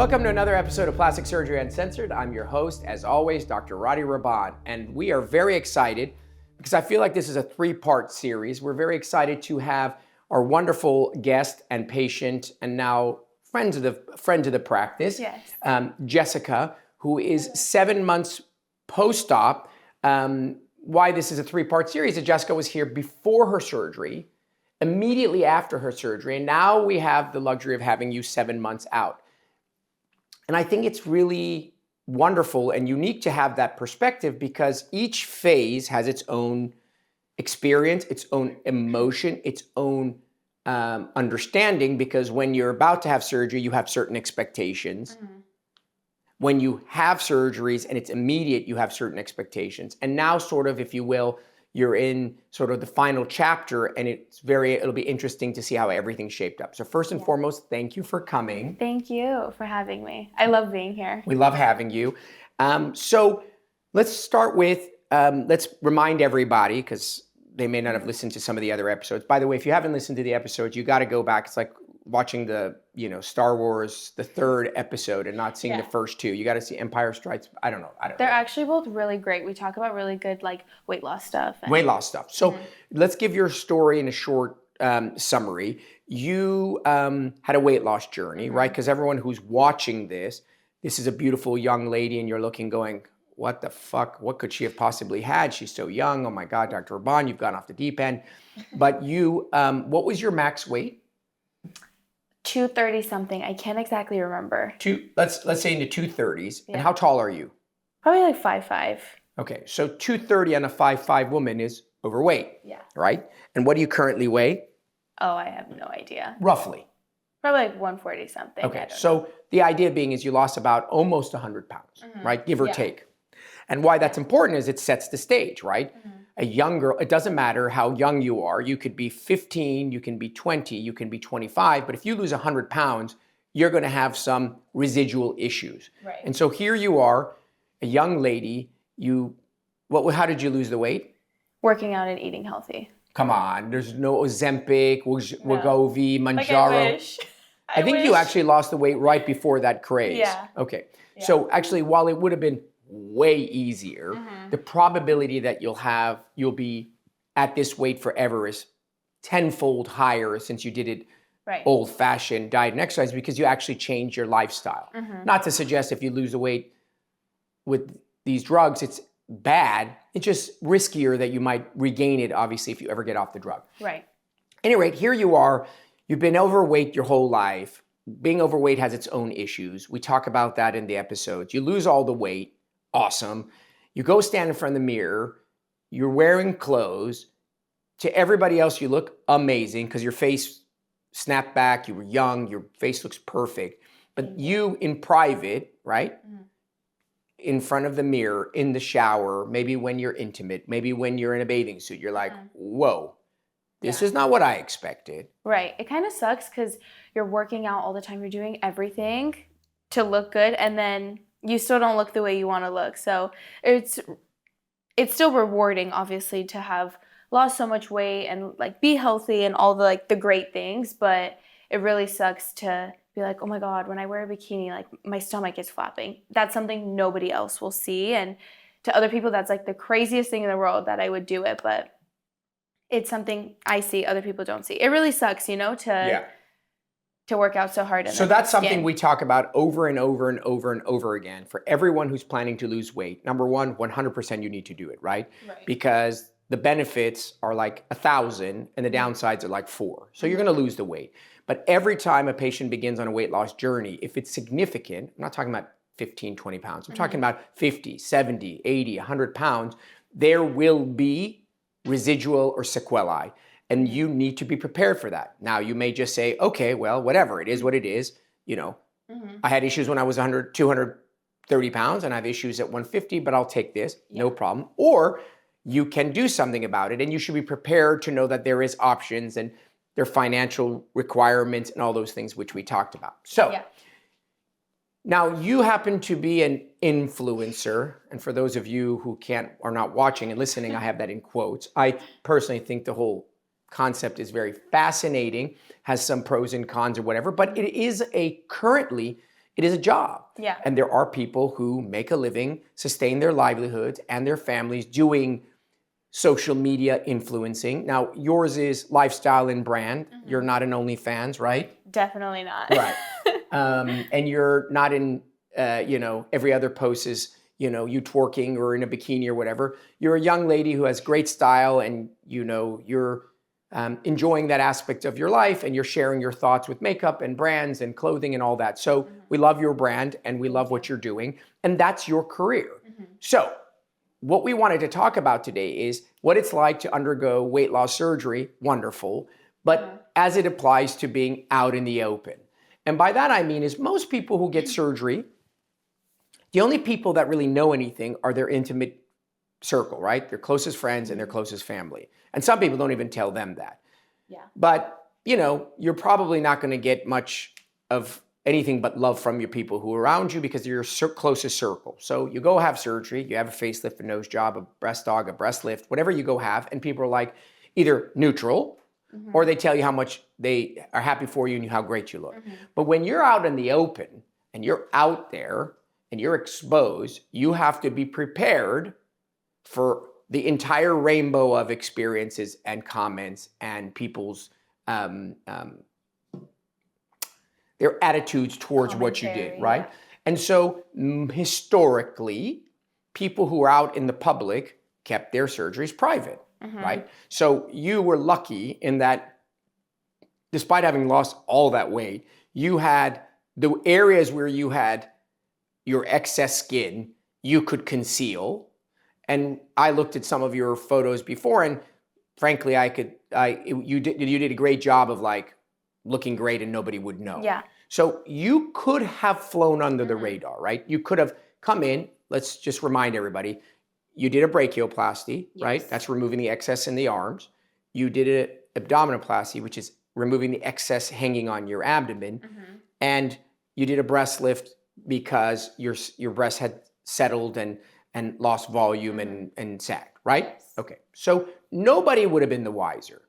Welcome to another episode of Plastic Surgery Uncensored. I'm your host, as always, Dr. Rady Rahban, and we are very excited because I feel like this is a three-part series. We're very excited to have our wonderful guest and patient, and now friend of the practice, yes. Jessica, who is 7 months post-op. Why this is a three-part series is Jessica was here before her surgery, immediately after her surgery, and now we have the luxury of having you 7 months out. And I think it's really wonderful and unique to have that perspective because each phase has its own experience, its own emotion, its own understanding, because when you're about to have surgery, you have certain expectations. Mm-hmm. When you have surgeries and it's immediate, you have certain expectations. And now sort of, if you will, you're in sort of the final chapter, and it'll be interesting to see how everything's shaped up. So first and foremost, thank you for coming. Thank you for having me. I love being here. We love having you. So let's start with, let's remind everybody, because they may not have listened to some of the other episodes. By the way, if you haven't listened to the episodes, you got to go back. It's like watching the, Star Wars, the third episode, and not seeing the first two. You got to see Empire Strikes. I don't know. They're actually both really great. We talk about really good weight loss stuff. So let's give your story in a short summary. You had a weight loss journey, right? Because everyone who's watching this is a beautiful young lady, and you're looking, going, what the fuck? What could she have possibly had? She's so young. Oh my God, Dr. Rahban, you've gone off the deep end. But you, what was your max weight? 230 something. I can't exactly remember. Let's say in the 230s. Yeah. And how tall are you? Probably like 5'5". Okay, so 230 on a 5'5" woman is overweight. Yeah. Right? And what do you currently weigh? Oh, I have no idea. Roughly. Probably like 140 something. Okay, so the idea being is you lost about almost 100 pounds, right? Give or take. And why that's important is it sets the stage, right? Mm-hmm. A young girl, it doesn't matter how young you are. You could be 15, you can be 20, you can be 25, but if you lose 100 pounds, you're going to have some residual issues. Right. And so here you are, a young lady, how did you lose the weight? Working out and eating healthy. Come on, there's no Ozempic, Wegovy, Manjaro. I wish. I think you actually lost the weight right before that craze. Yeah. Okay. Yeah. So actually, while it would have been way easier, the probability that you'll be at this weight forever is tenfold higher since you did it old-fashioned diet and exercise, because you actually change your lifestyle. Not to suggest if you lose the weight with these drugs, it's bad. It's just riskier that you might regain it, obviously, if you ever get off the drug. Right. At any rate, here you are. You've been overweight your whole life. Being overweight has its own issues. We talk about that in the episodes. You lose all the weight. Awesome. You go stand in front of the mirror. You're wearing clothes. To everybody else, you look amazing because your face snapped back. You were young. Your face looks perfect. But you in private, right? In front of the mirror, in the shower, maybe when you're intimate, maybe when you're in a bathing suit, you're like, whoa. This is not what I expected. Right. It kind of sucks because you're working out all the time. You're doing everything to look good, and then you still don't look the way you want to look. So it's still rewarding, obviously, to have lost so much weight and be healthy and all the great things. But it really sucks to be like, oh my God, when I wear a bikini, my stomach is flapping. That's something nobody else will see. And to other people, that's the craziest thing in the world that I would do it. But it's something I see other people don't see. It really sucks, to work out so hard. So that's something we talk about over and over and over and over again for everyone who's planning to lose weight. Number one, 100% you need to do it, right? Because the benefits are 1,000 and the downsides are 4. So you're going to lose the weight. But every time a patient begins on a weight loss journey, if it's significant, I'm not talking about 15, 20 pounds. I'm talking about 50, 70, 80, 100 pounds. There will be residual or sequelae. And you need to be prepared for that. Now, you may just say, okay, well, whatever, it is what it is. I had issues when I was 230 pounds, and I have issues at 150, but I'll take this, no problem. Or you can do something about it, and you should be prepared to know that there is options and there are financial requirements and all those things which we talked about. So now you happen to be an influencer, and for those of you who are not watching and listening, I have that in quotes. I personally think the whole concept is very fascinating, has some pros and cons or whatever, but it is currently It is a job. Yeah. And there are people who make a living, sustain their livelihoods and their families doing social media influencing. Now, yours is lifestyle and brand. You're not an OnlyFans, right? Definitely not. Right. And you're not in, every other post is, you twerking or in a bikini or whatever. You're a young lady who has great style and, you're enjoying that aspect of your life and you're sharing your thoughts with makeup and brands and clothing and all that. So we love your brand and we love what you're doing. And that's your career. So what we wanted to talk about today is what it's like to undergo weight loss surgery. Wonderful. But as it applies to being out in the open. And by that I mean is most people who get surgery, the only people that really know anything are their intimate circle, right? Their closest friends and their closest family. And some people don't even tell them that. Yeah. But, you're probably not going to get much of anything but love from your people who are around you because they're your closest circle. So you go have surgery, you have a facelift, a nose job, a breast aug, a breast lift, whatever you go have, and people are like either neutral or they tell you how much they are happy for you and how great you look. But when you're out in the open and you're out there and you're exposed, you have to be prepared for the entire rainbow of experiences and comments and people's their attitudes towards what you did, right? Yeah. And so historically, people who are out in the public kept their surgeries private, right? So you were lucky in that despite having lost all that weight, you had the areas where you had your excess skin, you could conceal. And I looked at some of your photos before and frankly, you did a great job of like looking great and nobody would know. Yeah. So you could have flown under the radar, right? You could have come in, let's just remind everybody, you did a brachioplasty, right? That's removing the excess in the arms. You did an abdominoplasty, which is removing the excess hanging on your abdomen. And you did a breast lift because your breast had settled and lost volume and sagged, right? Yes. Okay, so nobody would have been the wiser.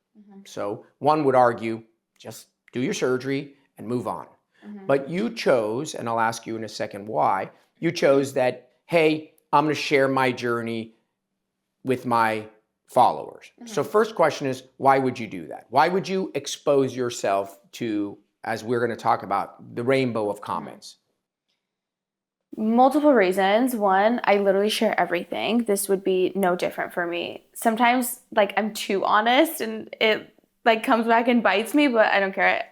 So one would argue, just do your surgery and move on. But you chose, and I'll ask you in a second why, you chose that, hey, I'm gonna share my journey with my followers. So first question is, why would you do that? Why would you expose yourself to, as we're gonna talk about, the rainbow of comments? Multiple reasons. One, I literally share everything. This would be no different for me. Sometimes I'm too honest and it comes back and bites me, but I don't care.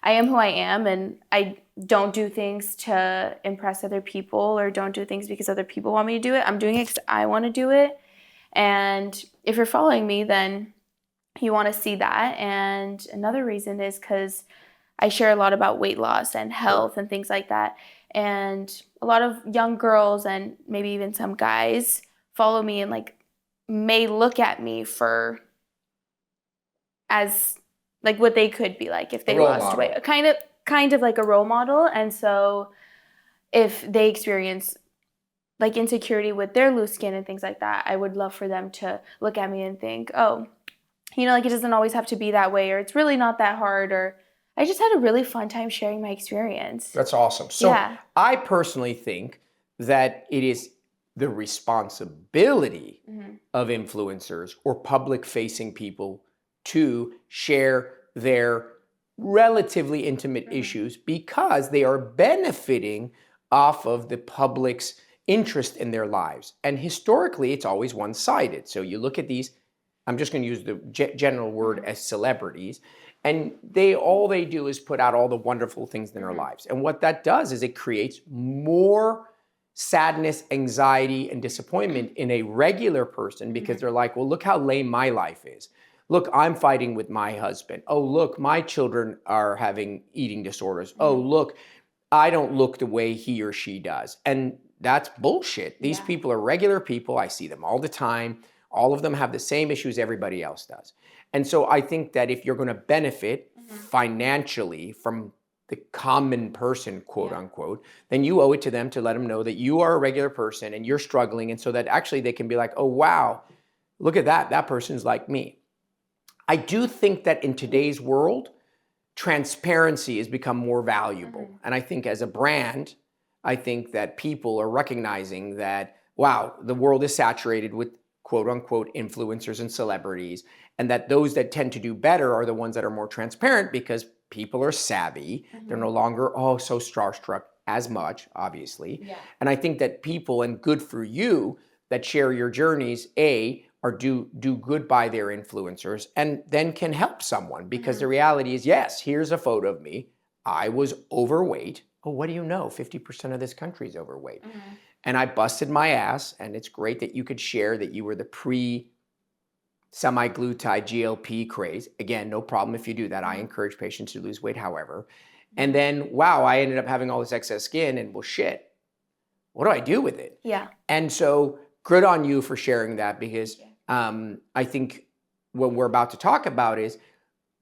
I am who I am and I don't do things to impress other people or don't do things because other people want me to do it. I'm doing it because I want to do it. And if you're following me, then you want to see that. And another reason is because I share a lot about weight loss and health and things like that. And a lot of young girls and maybe even some guys follow me and may look at me for as what they could be like if they lost weight. Kind of like a role model. And so if they experience insecurity with their loose skin and things like that, I would love for them to look at me and think, oh, it doesn't always have to be that way, or it's really not that hard, or I just had a really fun time sharing my experience. That's awesome. So Yeah. I personally think that it is the responsibility of influencers or public-facing people to share their relatively intimate issues because they are benefiting off of the public's interest in their lives. And historically, it's always one-sided. So you look at these, I'm just going to use the general word as celebrities, and all they do is put out all the wonderful things in their lives. And what that does is it creates more sadness, anxiety, and disappointment in a regular person because they're like, well, look how lame my life is. Look, I'm fighting with my husband. Oh, look, my children are having eating disorders. Oh, look, I don't look the way he or she does. And that's bullshit. These people are regular people. I see them all the time. All of them have the same issues everybody else does. And so I think that if you're going to benefit financially from the common person, quote unquote, then you owe it to them to let them know that you are a regular person and you're struggling. And so that actually they can be like, oh, wow, look at that. That person's like me. I do think that in today's world, transparency has become more valuable. And I think as a brand, I think that people are recognizing that, wow, the world is saturated with quote unquote influencers and celebrities, and that those that tend to do better are the ones that are more transparent because people are savvy. They're no longer, so starstruck as much, obviously. Yeah. And I think that people, and good for you, that share your journeys, are do good by their influencers and then can help someone, because the reality is, yes, here's a photo of me. I was overweight. Oh, what do you know? 50% of this country is overweight. And I busted my ass, and it's great that you could share that you were the semaglutide GLP craze. Again, no problem if you do that. I encourage patients to lose weight, however. And then, wow, I ended up having all this excess skin, and well, shit, what do I do with it? Yeah. And so good on you for sharing that, because I think what we're about to talk about is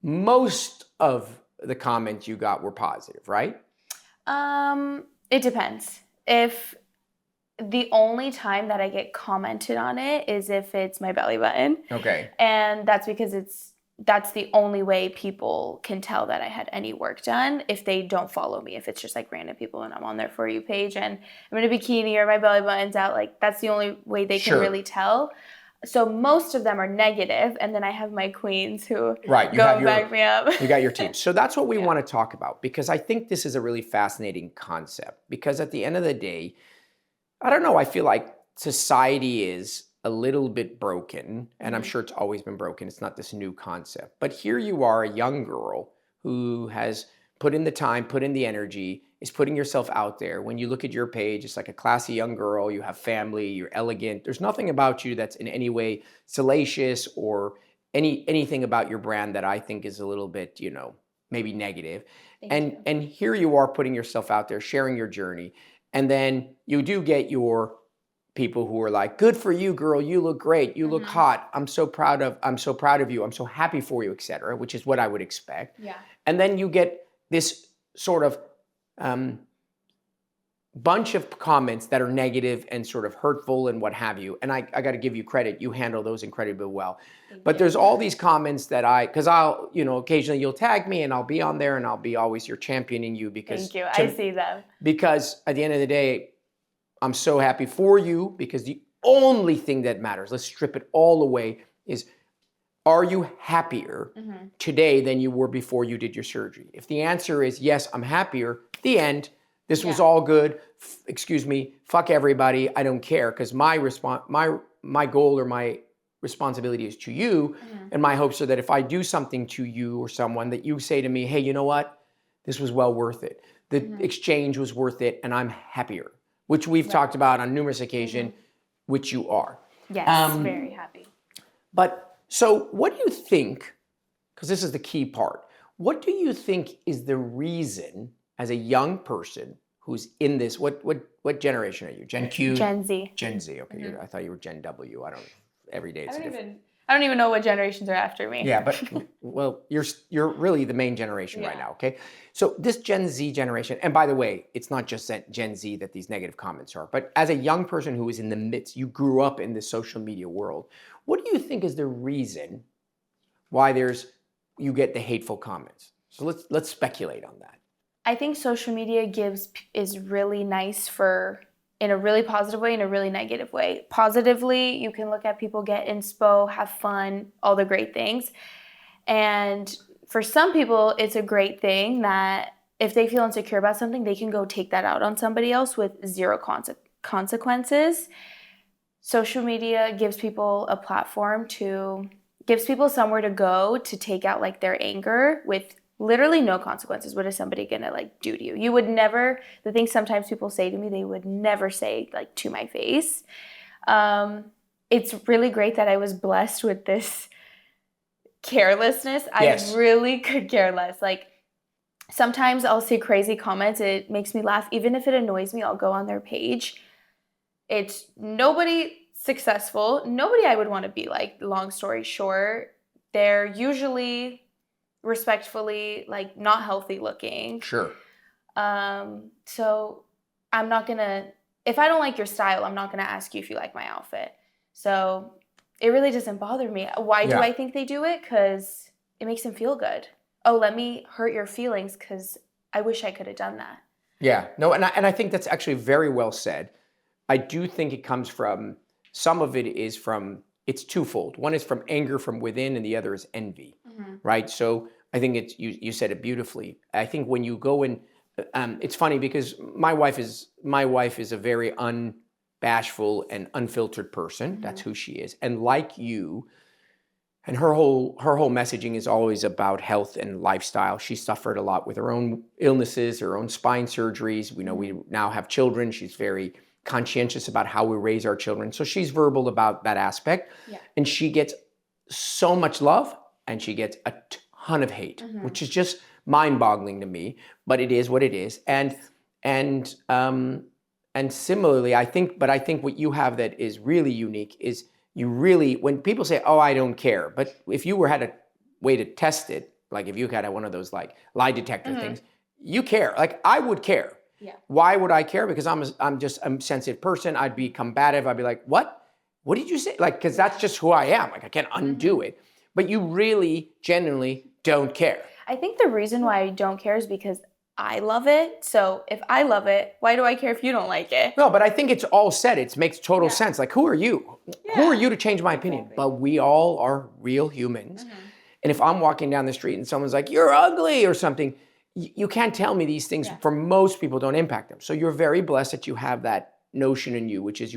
most of the comments you got were positive, right? It depends. If the only time that I get commented on it is if it's my belly button. Okay. And that's because that's the only way people can tell that I had any work done if they don't follow me. If it's just like random people and I'm on their For You page and I'm in a bikini or my belly button's out, like that's the only way they can really tell. So most of them are negative, and then I have my queens who go and back me up. You got your team. So that's what we want to talk about, because I think this is a really fascinating concept, because at the end of the day, I don't know, I feel like society is a little bit broken, and I'm sure it's always been broken. It's not this new concept. But here you are, a young girl who has put in the time, put in the energy, is putting yourself out there. When you look at your page, it's like a classy young girl, you have family, you're elegant. There's nothing about you that's in any way salacious or anything about your brand that I think is a little bit, maybe negative. And here you are putting yourself out there, sharing your journey. And then you do get your people who are like, good for you, girl, you look great, you look hot, I'm so proud of you, I'm so happy for you, etc., which is what I would expect. Yeah. And then you get this sort of bunch of comments that are negative and sort of hurtful and what have you. And I got to give you credit, you handle those incredibly well. But there's all these comments that because I'll, occasionally you'll tag me and I'll be on there and I'll be always your championing you, because thank you. I see them. Because at the end of the day, I'm so happy for you, because the only thing that matters, let's strip it all away, is are you happier today than you were before you did your surgery? If the answer is yes, I'm happier, the end. This was all good. Excuse me, fuck everybody. I don't care, because my goal or my responsibility is to you, and my hopes are that if I do something to you or someone, that you say to me, hey, you know what? This was well worth it. The exchange was worth it, and I'm happier, which we've talked about on numerous occasions, which you are. Yes, very happy. But so what do you think, because this is the key part, what do you think is the reason, as a young person who's in this, what generation are you? Gen Q? Gen Z. Gen Z, okay. I thought you were Gen W. Every day it's different. I don't even know what generations are after me. Yeah, but well, you're really the main generation right now, okay? So this Gen Z generation, and by the way, it's not just Gen Z that these negative comments are, but as a young person who is in the midst, you grew up in the social media world, what do you think is the reason why you get the hateful comments? So let's speculate on that. I think social media is really nice in a really positive way and a really negative way. Positively, you can look at people get inspo, have fun, all the great things. And for some people, it's a great thing that if they feel insecure about something, they can go take that out on somebody else with zero consequences. Social media gives people a platform gives people somewhere to go to take out like their anger with literally no consequences. What is somebody gonna like do to you? You would never, the things sometimes people say to me, they would never say like to my face. It's really great that I was blessed with this carelessness. Yes. I really could care less. Like sometimes I'll see crazy comments. It makes me laugh. Even if it annoys me, I'll go on their page. It's nobody successful, nobody I would want to be like, long story short. They're usually respectfully like not healthy looking. Sure. So I'm not gonna, if I don't like your style, I'm not gonna ask you if you like my outfit. So it really doesn't bother me. Why do I think they do it? Because it makes them feel good. Oh, let me hurt your feelings because I wish I could have done that. Yeah, no, and I think that's actually very well said. I do think it comes from, some of it is from, it's twofold. One is from anger from within, and the other is envy, right? So I think it's, you said it beautifully. I think when you go in, it's funny because my wife is a very unbashful and unfiltered person. That's who she is, and like you. And her whole messaging is always about health and lifestyle. She suffered a lot with her own illnesses, her own spine surgeries. We know we now have children. She's very conscientious about how we raise our children. So she's verbal about that aspect. Yeah. And she gets so much love and she gets a ton of hate, which is just mind-boggling to me, but it is what it is. And similarly, I think what you have that is really unique is, you really, when people say, oh, I don't care, but if you had a way to test it, like if you had one of those like lie detector things, you care. Like I would care. Yeah. Why would I care? Because I'm a sensitive person. I'd be combative. I'd be like, what? What did you say? Like, because that's just who I am. Like I can't undo it. But you really, genuinely don't care. I think the reason why I don't care is because I love it. So if I love it, why do I care if you don't like it? No, but I think it's all said. It makes total sense. Like, who are you? Yeah. Who are you to change my opinion? But we all are real humans. And if I'm walking down the street and someone's like, you're ugly or something, you can't tell me these things. For most people, don't impact them. So you're very blessed that you have that notion in you, which is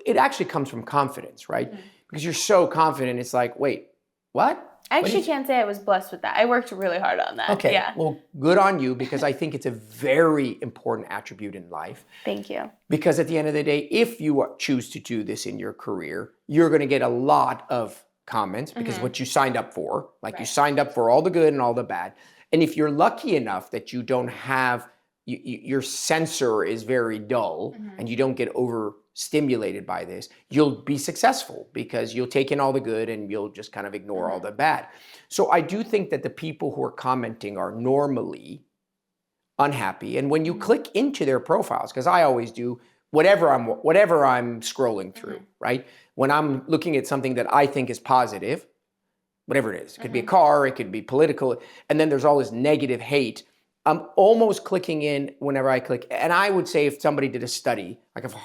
it actually comes from confidence, right? Because you're so confident. It's like, wait, what? I actually can't say I was blessed with that. I worked really hard on that. Okay, well, good on you, because I think it's a very important attribute in life. Thank you. Because at the end of the day, if you choose to do this in your career, you're going to get a lot of comments because what you signed up for, like you signed up for all the good and all the bad. And if you're lucky enough that you don't have, your sensor is very dull and you don't get overstimulated by this, you'll be successful because you'll take in all the good and you'll just kind of ignore all the bad. So I do think that the people who are commenting are normally unhappy. And when you click into their profiles, because I always do, whatever I'm scrolling through, right? When I'm looking at something that I think is positive, whatever it is, it could be a car, it could be political, and then there's all this negative hate, I'm almost clicking in whenever I click. And I would say if somebody did a study, like if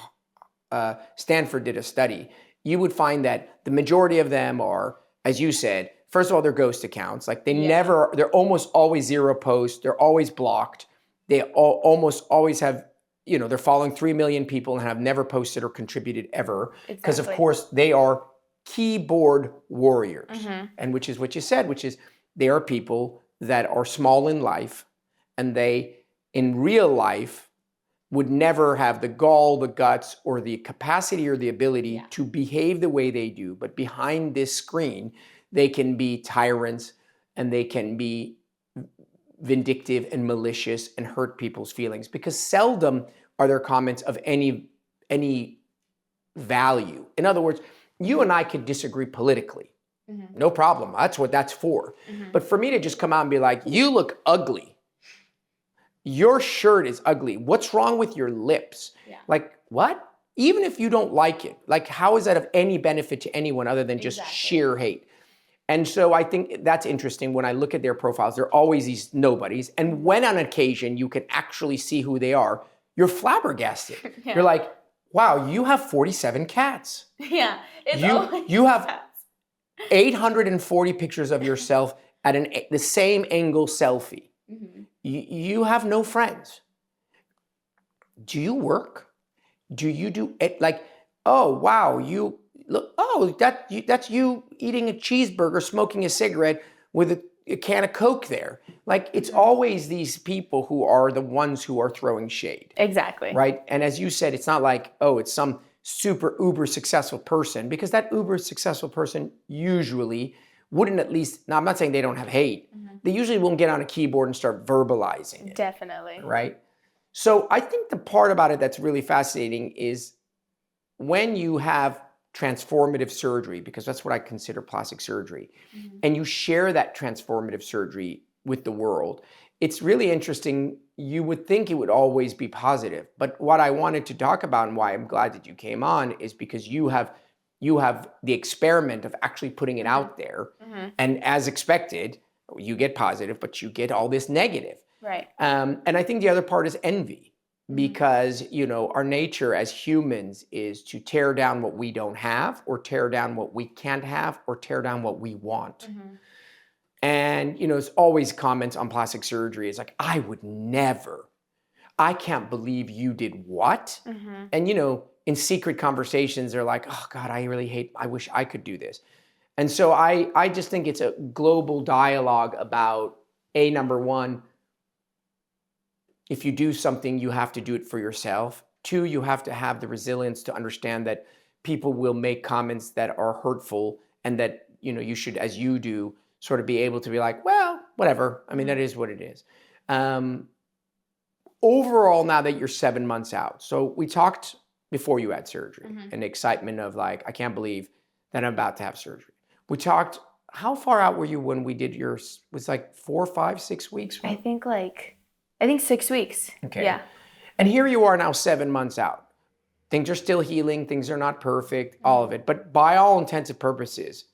Stanford did a study, you would find that the majority of them are, as you said, first of all, they're ghost accounts. Like they're almost always zero posts. They're always blocked. They almost always have, they're following 3 million people and have never posted or contributed ever. Because of course they are keyboard warriors. And which is what you said, which is they are people that are small in life and they, in real life, would never have the gall, the guts, or the capacity or the ability to behave the way they do. But behind this screen, they can be tyrants and they can be vindictive and malicious and hurt people's feelings, because seldom are their comments of any value. In other words, you and I could disagree politically. No problem. That's what that's for. But for me to just come out and be like, you look ugly. Your shirt is ugly. What's wrong with your lips? Like, what? Even if you don't like it, like, how is that of any benefit to anyone other than just sheer hate? And so I think that's interesting. When I look at their profiles, they're always these nobodies. And when on occasion you can actually see who they are, you're flabbergasted. You're like, wow, you have 47 cats. Yeah. You have 840 pictures of yourself at the same angle selfie. You have no friends. Do you work? Do you do it? Like, oh, wow, you look, oh, that's you eating a cheeseburger, smoking a cigarette with a can of Coke there. Like, it's always these people who are the ones who are throwing shade. Exactly. Right? And as you said, it's not like, oh, it's some super uber successful person, because that uber successful person usually wouldn't, at least, now I'm not saying they don't have hate, they usually won't get on a keyboard and start verbalizing it. Definitely. Right? So I think the part about it that's really fascinating is when you have transformative surgery, because that's what I consider plastic surgery, and you share that transformative surgery with the world, it's really interesting. You would think it would always be positive. But what I wanted to talk about, and why I'm glad that you came on, is because you have the experiment of actually putting it out there. And as expected, you get positive, but you get all this negative. Right. And I think the other part is envy. because, our nature as humans is to tear down what we don't have, or tear down what we can't have, or tear down what we want. And, it's always comments on plastic surgery. It's like, I would never. I can't believe you did what? And, in secret conversations, they're like, oh God, I wish I could do this. And so I just think it's a global dialogue about, number one, if you do something, you have to do it for yourself. Two, you have to have the resilience to understand that people will make comments that are hurtful, and that, you should, as you do, sort of be able to be like, well, whatever. I mean, that is what it is. Overall, now that you're 7 months out, so we talked before you had surgery and the excitement of like, I can't believe that I'm about to have surgery. We talked, how far out were you when we did yours? Was like 4, 5, 6 weeks? I think 6 weeks. Okay. Yeah. And here you are now 7 months out. Things are still healing. Things are not perfect, all of it. But by all intents and purposes,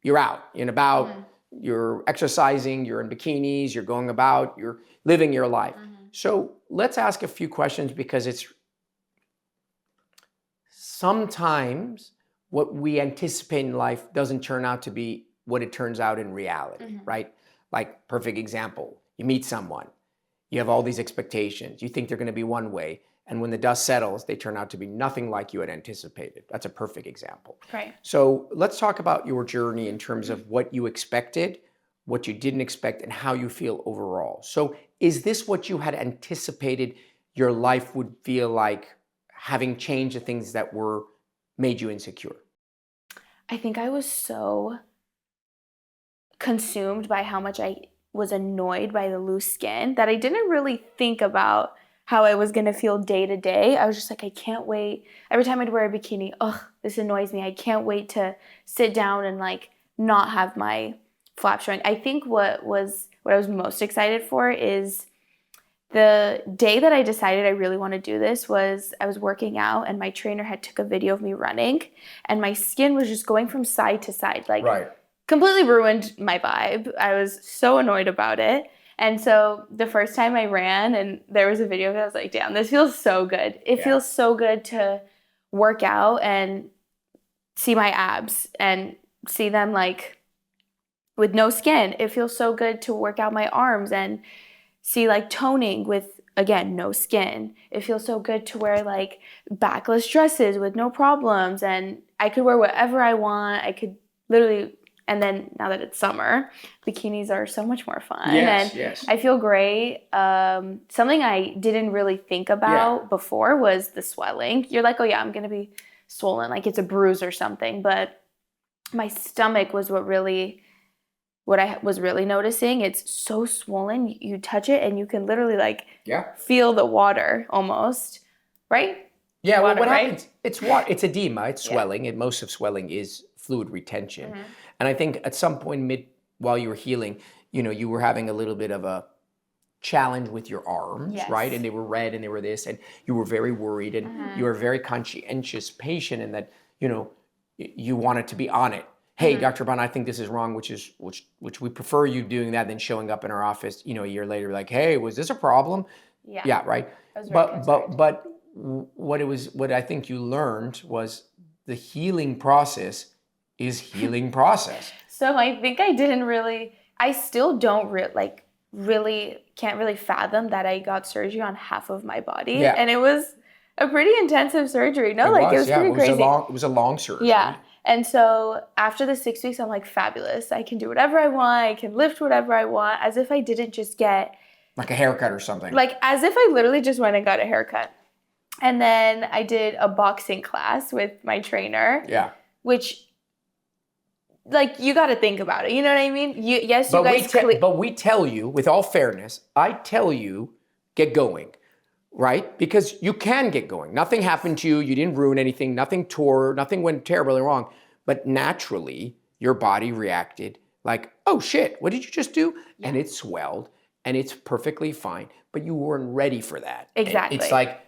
you're out and about. You're exercising. You're in bikinis. You're going about. You're living your life. So let's ask a few questions, because it's sometimes what we anticipate in life doesn't turn out to be what it turns out in reality, right? Like, perfect example, you meet someone, you have all these expectations, you think they're going to be one way, and when the dust settles, they turn out to be nothing like you had anticipated. That's a perfect example. Right. So let's talk about your journey in terms of what you expected, what you didn't expect, and how you feel overall. So is this what you had anticipated your life would feel like, having changed the things that made you insecure? I think I was so consumed by how much I was annoyed by the loose skin that I didn't really think about how I was going to feel day to day. I was just like, I can't wait. Every time I'd wear a bikini, this annoys me. I can't wait to sit down and like not have my flap showing. I think what I was most excited for is the day that I decided I really want to do this was I was working out, and my trainer had took a video of me running, and my skin was just going from side to side, like completely ruined my vibe. I was so annoyed about it. And so the first time I ran and there was a video of it, I was like, damn, this feels so good. It feels so good to work out and see my abs and see them like with no skin. It feels so good to work out my arms and see like toning with, again, no skin. It feels so good to wear like backless dresses with no problems, and I could wear whatever I want. I could literally, and then now that it's summer, bikinis are so much more fun. Yes. I feel great. Something I didn't really think about before was the swelling. You're like, oh yeah, I'm gonna be swollen, like it's a bruise or something, but my stomach was what I was really noticing. It's so swollen. You touch it and you can literally like feel the water almost, right? Yeah, water, well, what happens, it's water, it's edema, it's swelling, and most of swelling is fluid retention. And I think at some point while you were healing, you were having a little bit of a challenge with your arms, right? And they were red and they were this, and you were very worried, and you were a very conscientious patient, and that, you wanted to be on it. Hey, Dr. Rahban, I think this is wrong, which we prefer you doing that than showing up in our office, a year later, like, hey, was this a problem? Yeah, right. But what I think you learned was the healing process is healing process. So I think I still don't can't really fathom that I got surgery on half of my body. And it was a pretty intensive surgery. It was pretty crazy. It was a long surgery. Yeah. And so after the 6 weeks, I'm like, fabulous. I can do whatever I want. I can lift whatever I want, as if I didn't just get like a haircut or something. Like as if I literally just went and got a haircut. And then I did a boxing class with my trainer. Yeah. Which, like, you got to think about it. You know what I mean? But we tell you, with all fairness, I tell you, get going. Right? Because you can get going. Nothing happened to you. You didn't ruin anything. Nothing tore. Nothing went terribly wrong. But naturally, your body reacted like, oh shit, what did you just do? Yeah. And it swelled, and it's perfectly fine. But you weren't ready for that. Exactly. And it's like,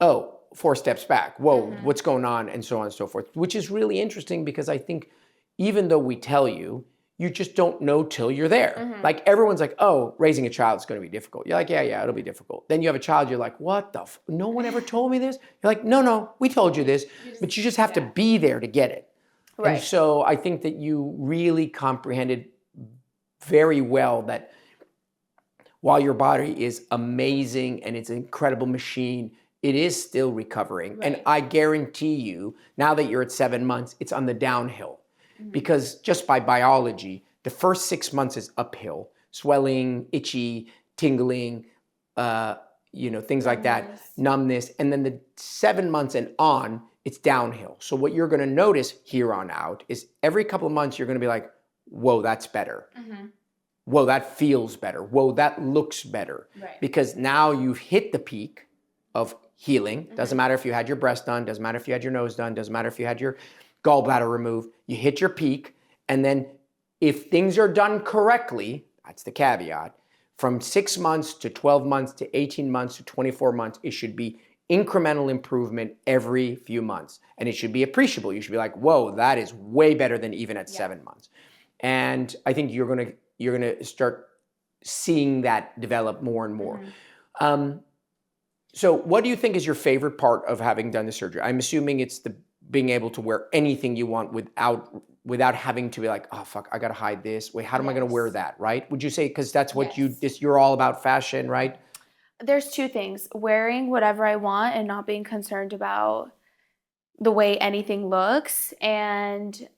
oh, 4 steps back. Whoa, what's going on? And so on and so forth. Which is really interesting, because I think even though we tell you, you just don't know till you're there. Like everyone's like, oh, raising a child is going to be difficult. You're like, yeah, it'll be difficult. Then you have a child, you're like, what the no one ever told me this? You're like, no, we told you this, but you just have to be there to get it. Right. And so I think that you really comprehended very well that while your body is amazing and it's an incredible machine, it is still recovering. Right. And I guarantee you, now that you're at 7 months, it's on the downhill. Because just by biology, the first 6 months is uphill. Swelling, itchy, tingling, things like that, numbness. And then the 7 months and on, it's downhill. So what you're gonna notice here on out is every couple of months, you're gonna be like, whoa, that's better. Whoa, that feels better. Whoa, that looks better. Right. Because now you've hit the peak of healing. Doesn't matter if you had your breast done, doesn't matter if you had your nose done, doesn't matter if you had your gallbladder removed. You hit your peak, and then if things are done correctly, that's the caveat, from 6 months to 12 months to 18 months to 24 months, it should be incremental improvement every few months. And it should be appreciable. You should be like, whoa, that is way better than even at 7 months. And I think you're gonna start seeing that develop more and more. So what do you think is your favorite part of having done the surgery? I'm assuming it's the being able to wear anything you want without having to be like, oh fuck, I gotta hide this. Wait, how am I gonna wear that, right? Would you say, because that's what you're all about fashion, right? There's two things: wearing whatever I want and not being concerned about the way anything looks, and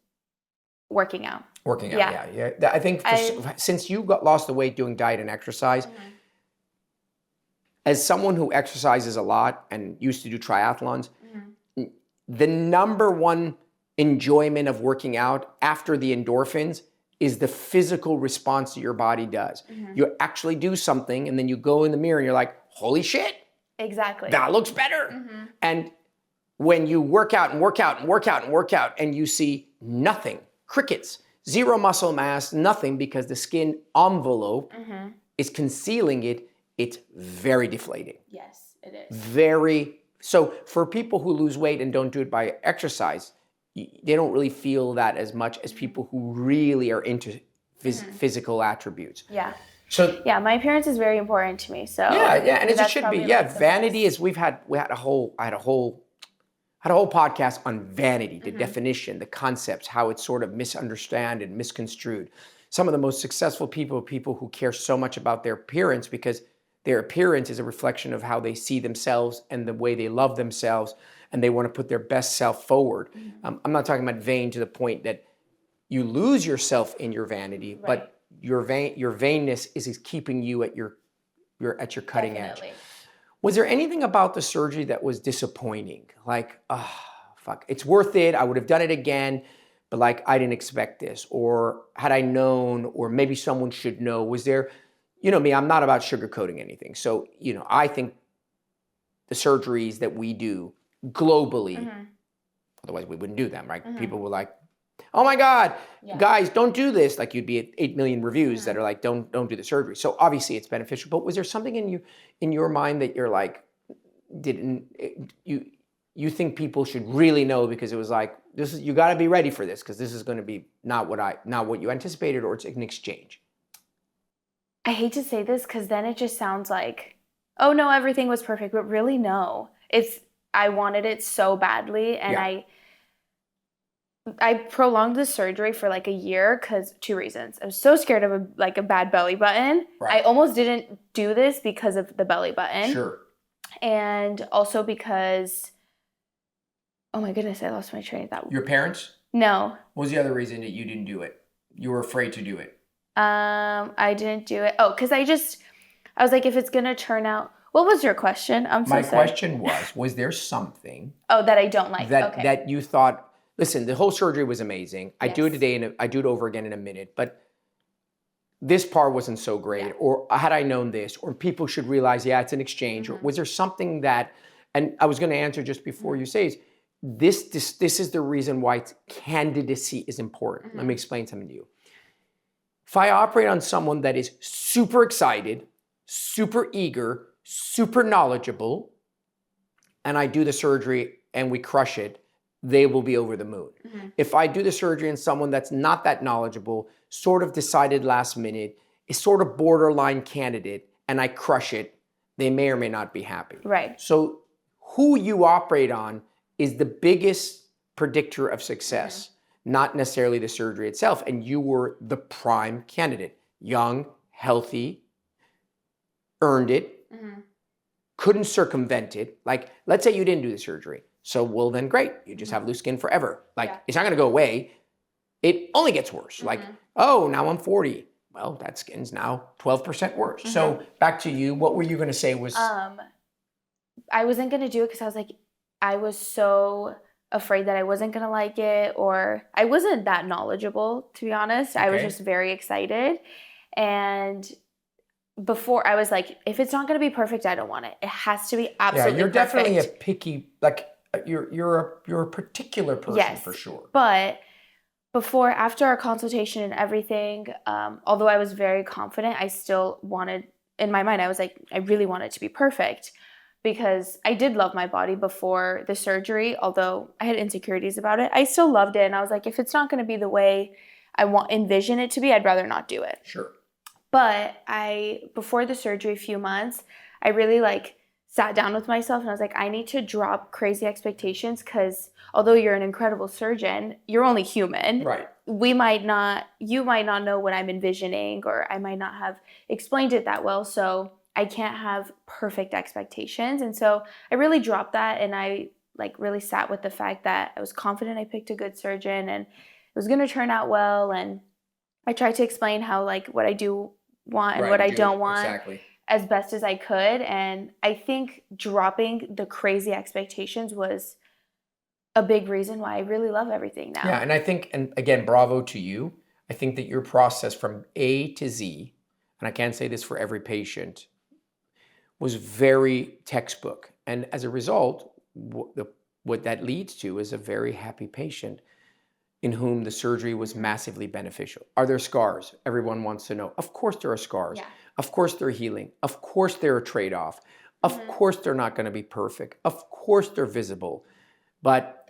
working out. Working out, yeah. I think since you lost the weight doing diet and exercise, as someone who exercises a lot and used to do triathlons, the number one enjoyment of working out after the endorphins is the physical response that your body does. You actually do something and then you go in the mirror and you're like, holy shit. Exactly. That looks better. And when you work out and work out and work out and work out and you see nothing, crickets, zero muscle mass, nothing, because the skin envelope is concealing it, it's very deflating. Yes, it is. So for people who lose weight and don't do it by exercise, they don't really feel that as much as people who really are into physical attributes. Yeah. So my appearance is very important to me. So and it should be. Yeah, vanity is. I had a whole podcast on vanity, the definition, the concepts, how it's sort of misunderstood and misconstrued. Some of the most successful people who care so much about their appearance because their appearance is a reflection of how they see themselves and the way they love themselves, and they want to put their best self forward. I'm not talking about vain to the point that you lose yourself in your vanity, but your vainness is keeping you at your cutting edge. Was there anything about the surgery that was disappointing? Like, fuck, it's worth it. I would have done it again, but like, I didn't expect this, or had I known, or maybe someone should know. Was there? You know me, I'm not about sugarcoating anything. So, I think the surgeries that we do globally, otherwise we wouldn't do them, right? People were like, oh my God, guys, don't do this. Like you'd be at 8 million reviews that are like, don't do the surgery. So obviously it's beneficial, but was there something in your mind that you're like, you think people should really know, because it was like, you gotta be ready for this, because this is gonna be not what you anticipated, or it's an exchange? I hate to say this because then it just sounds like, oh no, everything was perfect, but really no. I wanted it so badly, and I prolonged the surgery for like a year because 2 reasons. I was so scared of a bad belly button. Right. I almost didn't do this because of the belly button. Sure. And also because, oh my goodness, I lost my train of thought. Your parents? No. What was the other reason that you didn't do it? You were afraid to do it. I didn't do it. Oh, because I was like, if it's going to turn out. What was your question? I'm so sorry. My question was there something that I don't like? That you thought, listen, the whole surgery was amazing. I do it today and I do it over again in a minute, but this part wasn't so great, or had I known this, or people should realize, it's an exchange, or was there something that, and I was going to answer just before you say this is the reason why candidacy is important. Let me explain something to you. If I operate on someone that is super excited, super eager, super knowledgeable, and I do the surgery and we crush it, they will be over the moon. If I do the surgery on someone that's not that knowledgeable, sort of decided last minute, is sort of borderline candidate, and I crush it, they may or may not be happy. Right. So who you operate on is the biggest predictor of success, not necessarily the surgery itself. And you were the prime candidate. Young, healthy, earned it, couldn't circumvent it. Like, let's say you didn't do the surgery. So, well, then great. You just have loose skin forever. Like, it's not going to go away. It only gets worse. Like, oh, now I'm 40. Well, that skin's now 12% worse. So back to you. What were you going to say was... I wasn't going to do it because I was like, I was so afraid that I wasn't going to like it, or I wasn't that knowledgeable, to be honest. I was just very excited. And before, I was like, if it's not going to be perfect, I don't want it. It has to be absolutely you're perfect. Definitely a picky, like, you're a particular person for sure. But after our consultation and everything, although I was very confident, I still wanted, in my mind, I was like, I really want it to be perfect, because I did love my body before the surgery. Although I had insecurities about it, I still loved it. And I was like, if it's not going to be the way I envision it to be, I'd rather not do it. Sure. But before the surgery, a few months, I really sat down with myself and I was like, I need to drop crazy expectations, because although you're an incredible surgeon, you're only human. Right. You might not know what I'm envisioning, or I might not have explained it that well. So I can't have perfect expectations. And so I really dropped that, and I really sat with the fact that I was confident I picked a good surgeon and it was going to turn out well. And I tried to explain how what I do want and what I don't want as best as I could. And I think dropping the crazy expectations was a big reason why I really love everything now. Yeah, and I think, and again, bravo to you. I think that your process from A to Z, and I can't say this for every patient, was very textbook. And as a result, what that leads to is a very happy patient in whom the surgery was massively beneficial. Are there scars? Everyone wants to know. Of course there are scars. Yeah. Of course they're healing. Of course they're a trade-off. Of course they're not going to be perfect. Of course they're visible. But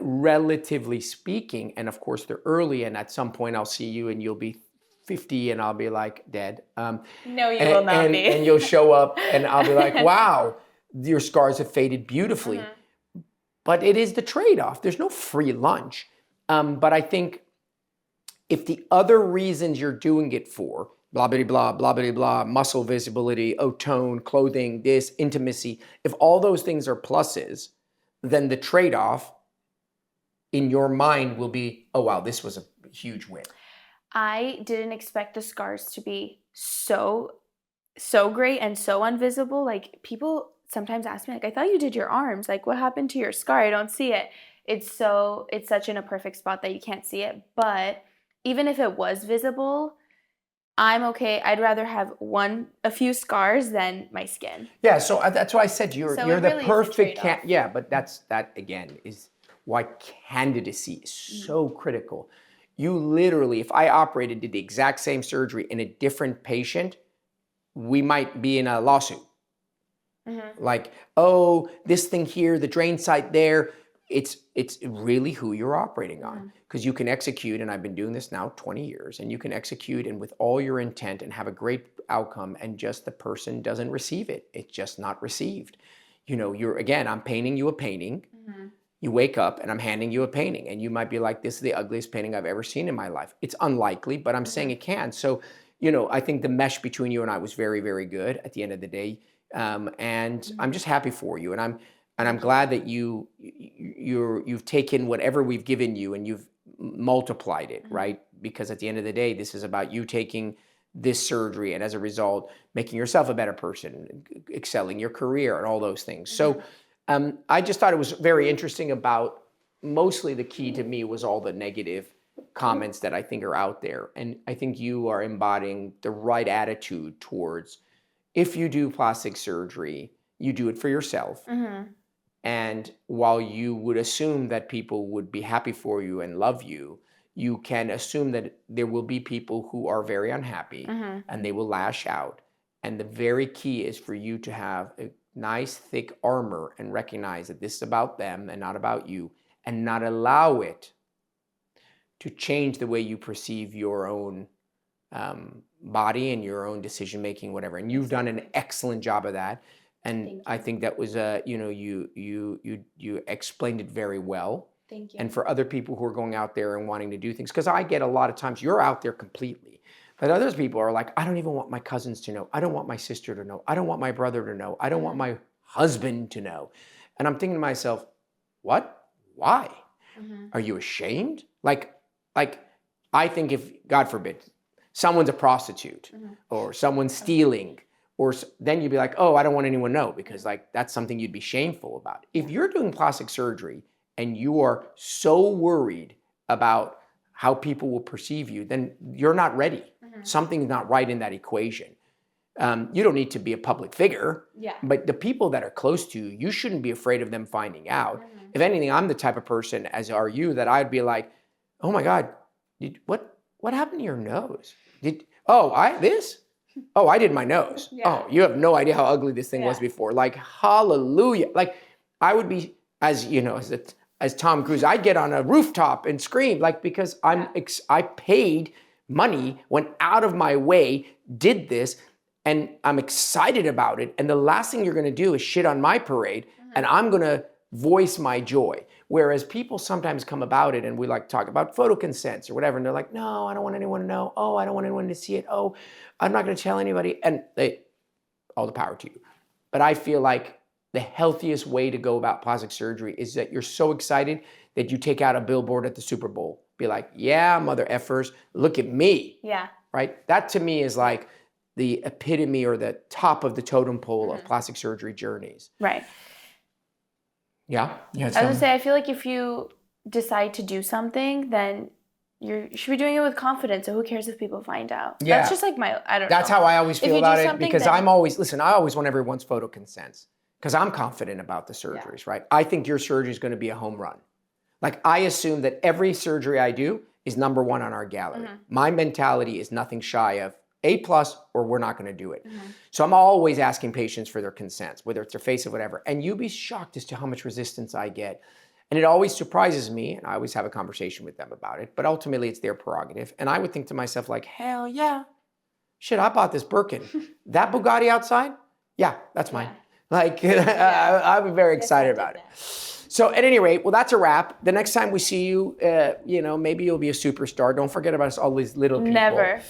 relatively speaking, and of course they're early, and at some point I'll see you and you'll be 50 and I'll be like dead. No, you will not be. And you'll show up and I'll be like, wow, your scars have faded beautifully. But it is the trade-off. There's no free lunch. But I think if the other reasons you're doing it for, blah, blah, blah, blah, blah, blah, muscle visibility, tone, clothing, this, intimacy, if all those things are pluses, then the trade-off in your mind will be, oh, wow, this was a huge win. I didn't expect the scars to be so great and so invisible. People sometimes ask me, I thought you did your arms. What happened to your scar? I don't see it. It's such in a perfect spot that you can't see it. But even if it was visible, I'm okay. I'd rather have a few scars than my skin. Yeah, so that's why I said you're the really perfect but that again is why candidacy is so critical. You literally, if I did the exact same surgery in a different patient, we might be in a lawsuit. Oh, this thing here, the drain site there. It's really who you're operating on, because you can execute, and I've been doing this now 20 years, and you can execute and with all your intent and have a great outcome, and just the person doesn't receive it. It's just not received. I'm painting you a painting. You wake up and I'm handing you a painting, and you might be like, this is the ugliest painting I've ever seen in my life. It's unlikely, but I'm saying it can. So, I think the mesh between you and I was very, very good at the end of the day. And I'm just happy for you. And I'm glad that you've taken whatever we've given you and you've multiplied it, right? Because at the end of the day, this is about you taking this surgery and as a result, making yourself a better person, excelling your career and all those things. So I just thought it was very interesting about, mostly the key to me was all the negative comments that I think are out there. And I think you are embodying the right attitude towards, if you do plastic surgery, you do it for yourself. And while you would assume that people would be happy for you and love you, you can assume that there will be people who are very unhappy and they will lash out. And the very key is for you to have a nice thick armor and recognize that this is about them and not about you, and not allow it to change the way you perceive your own body and your own decision making, whatever. And you've done an excellent job of that. And I think that was you explained it very well. Thank you. And for other people who are going out there and wanting to do things, because I get a lot of times you're out there completely, but other people are like, I don't even want my cousins to know. I don't want my sister to know. I don't want my brother to know. I don't want my husband to know. And I'm thinking to myself, what? Why? Are you ashamed? Like I think if, God forbid, someone's a prostitute or someone's stealing, or then you'd be like, oh, I don't want anyone to know, because like that's something you'd be shameful about. If you're doing plastic surgery and you are so worried about how people will perceive you, then you're not ready. Something's not right in that equation. You don't need to be a public figure, but the people that are close to you, you shouldn't be afraid of them finding out. If anything, I'm the type of person, as are you, that I'd be like, oh my God, what happened to your nose? This? Oh, I did my nose. Oh, you have no idea how ugly this thing was before. Like, hallelujah. Like, I would be, as you know, as Tom Cruise, I'd get on a rooftop and scream, like, because I paid money, went out of my way, did this, and I'm excited about it. And the last thing you're going to do is shit on my parade, and I'm going to voice my joy. Whereas people sometimes come about it, and we like talk about photo consents or whatever, and they're like, no, I don't want anyone to know. Oh, I don't want anyone to see it. Oh, I'm not going to tell anybody. And all the power to you. But I feel like the healthiest way to go about plastic surgery is that you're so excited that you take out a billboard at the Super Bowl. Be like, yeah, mother effers, look at me. Yeah. Right? That to me is like the epitome or the top of the totem pole of plastic surgery journeys. Right. Yeah. I was going to say, I feel like if you decide to do something, then you should be doing it with confidence. So who cares if people find out? Yeah. That's just like I don't know. That's how I always feel about it, because I always want everyone's photo consents, because I'm confident about the surgeries, right? I think your surgery is going to be a home run. Like, I assume that every surgery I do is number one on our gallery. My mentality is nothing shy of A+, or we're not going to do it. So I'm always asking patients for their consents, whether it's their face or whatever. And you'd be shocked as to how much resistance I get. And it always surprises me, and I always have a conversation with them about it, but ultimately it's their prerogative. And I would think to myself, like, hell yeah. Shit, I bought this Birkin. That Bugatti outside? Yeah, that's mine. Like, I'm very excited about it. So at any rate, well, that's a wrap. The next time we see you, maybe you'll be a superstar. Don't forget about us, all these little people. Never.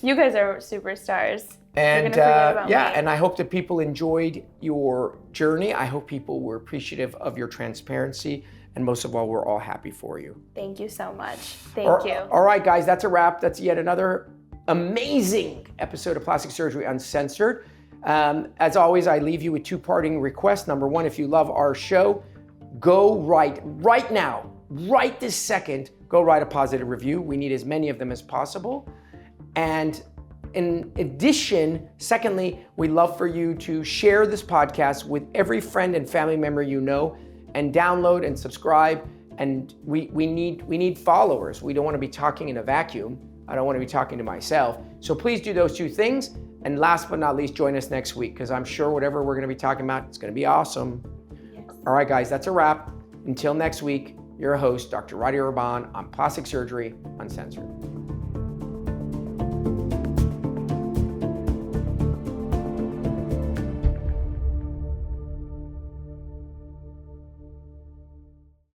You guys are superstars. And and I hope that people enjoyed your journey. I hope people were appreciative of your transparency. And most of all, we're all happy for you. Thank you so much. Thank you. All right, guys, that's a wrap. That's yet another amazing episode of Plastic Surgery Uncensored. As always, I leave you with two parting requests. Number one, if you love our show, go right now, right this second, go write a positive review. We need as many of them as possible. And in addition, secondly, we'd love for you to share this podcast with every friend and family member you know, and download and subscribe. And we need followers. We don't want to be talking in a vacuum. I don't want to be talking to myself. So please do those two things. And last but not least, join us next week, because I'm sure whatever we're going to be talking about, it's going to be awesome. Yes. All right, guys, that's a wrap. Until next week, your host, Dr. Rady Rahban on Plastic Surgery Uncensored.